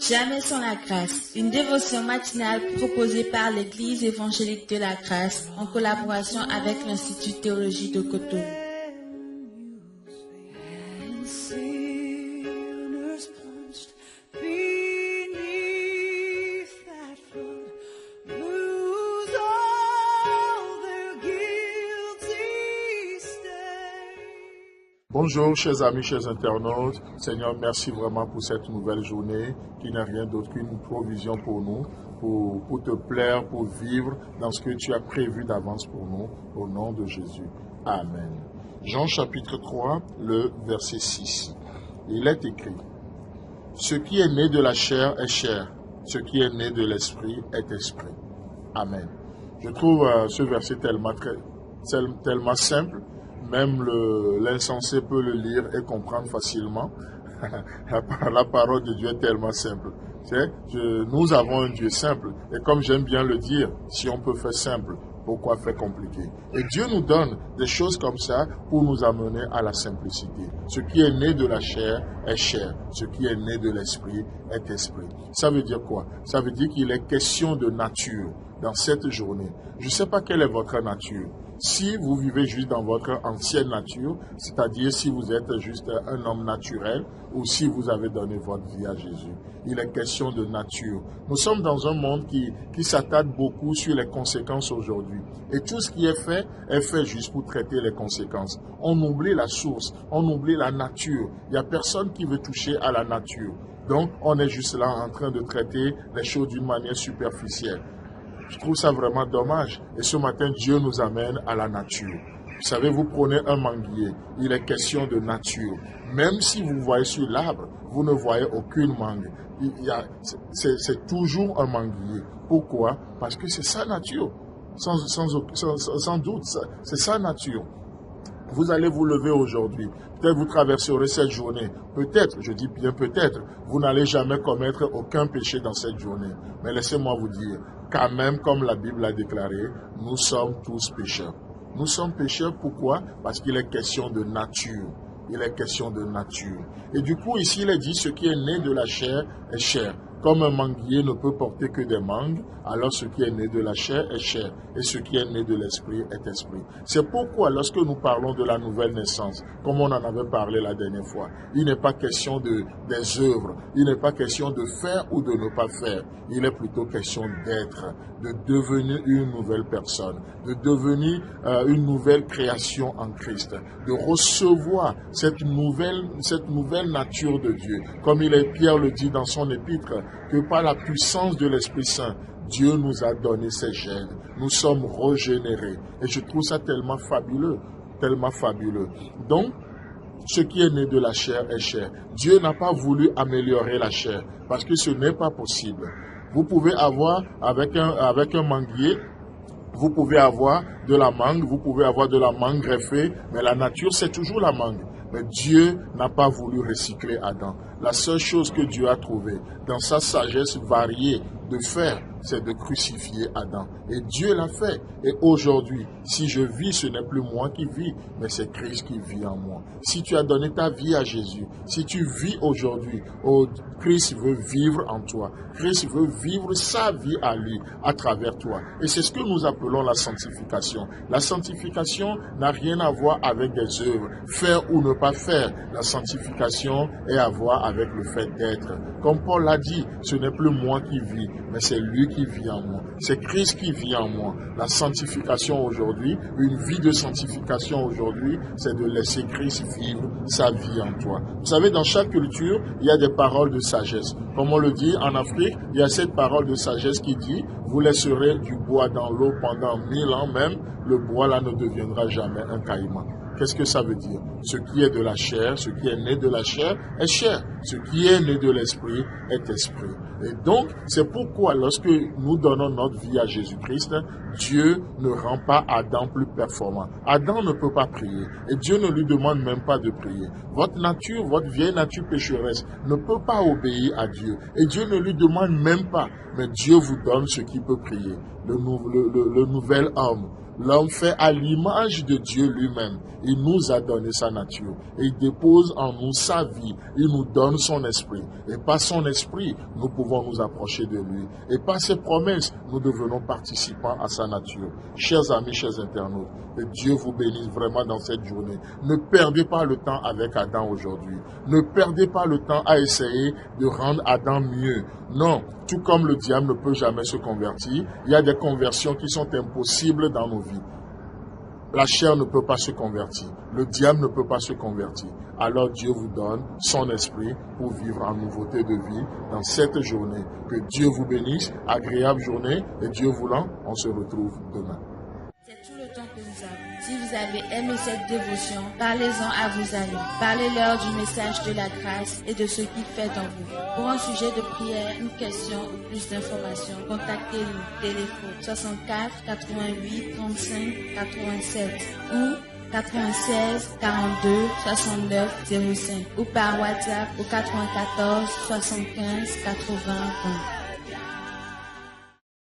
Jamais sans la grâce, une dévotion matinale proposée par l'Église évangélique de la grâce en collaboration avec l'Institut théologie de Cotonou. Bonjour chers amis, chers internautes. Seigneur, merci vraiment pour cette nouvelle journée qui n'est rien d'autre qu'une provision pour nous, pour te plaire, pour vivre dans ce que tu as prévu d'avance pour nous, au nom de Jésus. Amen. Jean chapitre 3, le verset 6. Il est écrit, « Ce qui est né de la chair est chair, ce qui est né de l'esprit est esprit. » Amen. Je trouve ce verset tellement simple. Même l'insensé peut le lire et comprendre facilement. La parole de Dieu est tellement simple. Nous avons un Dieu simple. Et comme j'aime bien le dire, si on peut faire simple, pourquoi faire compliqué? Et Dieu nous donne des choses comme ça pour nous amener à la simplicité. Ce qui est né de la chair est chair. Ce qui est né de l'esprit est esprit. Ça veut dire quoi? Ça veut dire qu'il est question de nature dans cette journée. Je ne sais pas quelle est votre nature. Si vous vivez juste dans votre ancienne nature, c'est-à-dire si vous êtes juste un homme naturel ou si vous avez donné votre vie à Jésus, il est question de nature. Nous sommes dans un monde qui s'attarde beaucoup sur les conséquences aujourd'hui. Et tout ce qui est fait juste pour traiter les conséquences. On oublie la source, on oublie la nature. Il n'y a personne qui veut toucher à la nature. Donc, on est juste là en train de traiter les choses d'une manière superficielle. Je trouve ça vraiment dommage. Et ce matin, Dieu nous amène à la nature. Vous savez, vous prenez un manguier, il est question de nature. Même si vous voyez sur l'arbre, vous ne voyez aucune mangue. C'est toujours un manguier. Pourquoi? Parce que c'est sa nature. Sans doute, c'est sa nature. Vous allez vous lever aujourd'hui. Peut-être vous traverserez cette journée. Peut-être, je dis bien peut-être, vous n'allez jamais commettre aucun péché dans cette journée. Mais laissez-moi vous dire, quand même, comme la Bible l'a déclaré, nous sommes tous pécheurs. Nous sommes pécheurs, pourquoi? Parce qu'il est question de nature. Il est question de nature. Et du coup, ici, il est dit, ce qui est né de la chair est chair. Comme un manguier ne peut porter que des mangues, alors ce qui est né de la chair est chair, et ce qui est né de l'esprit est esprit. C'est pourquoi lorsque nous parlons de la nouvelle naissance, comme on en avait parlé la dernière fois, il n'est pas question des œuvres, il n'est pas question de faire ou de ne pas faire, il est plutôt question d'être, de devenir une nouvelle personne, de devenir une nouvelle création en Christ, de recevoir cette nouvelle nature de Dieu. Comme Pierre le dit dans son épître, que par la puissance de l'Esprit Saint, Dieu nous a donné ses gènes. Nous sommes régénérés. Et je trouve ça tellement fabuleux, tellement fabuleux. Donc, ce qui est né de la chair est chair. Dieu n'a pas voulu améliorer la chair, parce que ce n'est pas possible. Vous pouvez avoir, avec un manguier, vous pouvez avoir de la mangue, vous pouvez avoir de la mangue greffée, mais la nature, c'est toujours la mangue. Mais Dieu n'a pas voulu recycler Adam. La seule chose que Dieu a trouvée, dans sa sagesse variée de faire, c'est de crucifier Adam. Et Dieu l'a fait. Et aujourd'hui, si je vis, ce n'est plus moi qui vis, mais c'est Christ qui vit en moi. Si tu as donné ta vie à Jésus, si tu vis aujourd'hui, Christ veut vivre en toi. Christ veut vivre sa vie à lui, à travers toi. Et c'est ce que nous appelons la sanctification. La sanctification n'a rien à voir avec des œuvres, faire ou ne pas faire. La sanctification est à voir avec le fait d'être. Comme Paul l'a dit, ce n'est plus moi qui vis, mais c'est lui qui vit en moi. C'est Christ qui vit en moi. La sanctification aujourd'hui, une vie de sanctification aujourd'hui, c'est de laisser Christ vivre sa vie en toi. Vous savez, dans chaque culture, il y a des paroles de sagesse. Comme on le dit en Afrique, il y a cette parole de sagesse qui dit, vous laisserez du bois dans l'eau pendant 1000 ans même, le bois là ne deviendra jamais un caïman. Qu'est-ce que ça veut dire? Ce qui est de la chair, ce qui est né de la chair est chair. Ce qui est né de l'esprit est esprit. Et donc, c'est pourquoi lorsque nous donnons notre vie à Jésus-Christ, Dieu ne rend pas Adam plus performant. Adam ne peut pas prier. Et Dieu ne lui demande même pas de prier. Votre nature, votre vieille nature pécheresse ne peut pas obéir à Dieu. Et Dieu ne lui demande même pas. Mais Dieu vous donne ce qui peut prier. Le nouvel homme. l'homme fait à l'image de Dieu lui-même. Il nous a donné sa nature. Et il dépose en nous sa vie. Il nous donne son esprit. Et par son esprit, nous pouvons nous approcher de lui. Et par ses promesses, nous devenons participants à sa nature. Chers amis, chers internautes, que Dieu vous bénisse vraiment dans cette journée. Ne perdez pas le temps avec Adam aujourd'hui. Ne perdez pas le temps à essayer de rendre Adam mieux. Non, tout comme le diable ne peut jamais se convertir, il y a des conversions qui sont impossibles dans nos vies. La chair ne peut pas se convertir. Le diable ne peut pas se convertir. Alors Dieu vous donne son esprit pour vivre en nouveauté de vie dans cette journée. Que Dieu vous bénisse, agréable journée, et Dieu voulant, on se retrouve demain. C'est tout le temps que nous avons. Si vous avez aimé cette dévotion, parlez-en à vos amis. Parlez-leur du message de la grâce et de ce qu'il fait dans vous. Pour un sujet de prière, une question ou plus d'informations, contactez-nous. Téléphone 64 88 35 87 ou 96 42 69 05 ou par WhatsApp au 94 75 80 20.